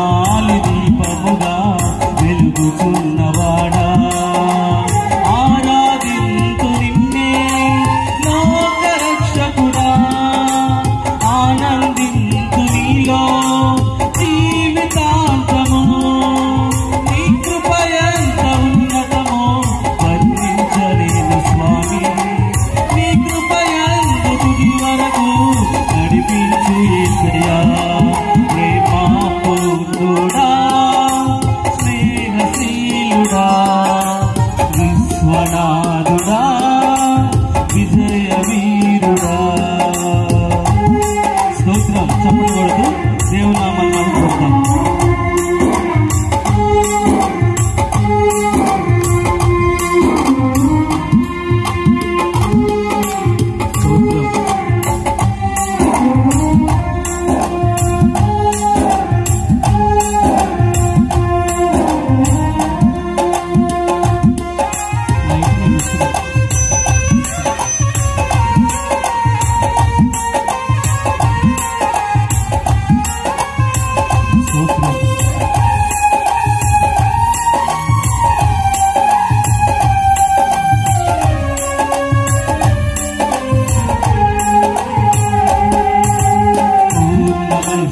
ప్రాణాలి దీపముగా వెలుగుచున్నవాడా ఆరాధింతు నిన్నే లోకరక్షకుడా ఆనందింతు నీలో జీవితాంతము నీ కృప ఎంత ఉన్నతమో వర్ణించలేను స్వామి నీ కృప ఎంత తుది వరకు నడిపించు యేసయ్యా ప్రేమపూర్ణుడా స్నేహశీలుడా విశ్వనాథుడా విజయ వీరుడా స్తోత్రం చప్పట్లు కొడుతూ దేవుని నామాన్ని అనుకుంటాం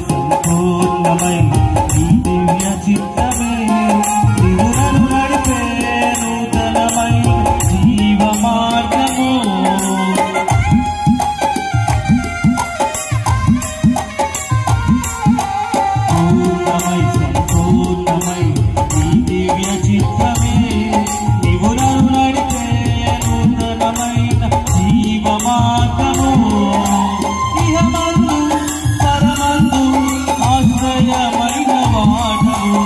సంపూర్ణమై నీ దివ్య చిత్తమే నీవు నన్ను నడిపే నూతనమై జీవ మార్గము సంపూర్ణమై నీ దివ్య చిత్తమే నీవు నన్ను నడిపే నూతనమైన జీవ మార్గము ఇహమందు పరమందు ఆశ్రయమైన వాడవు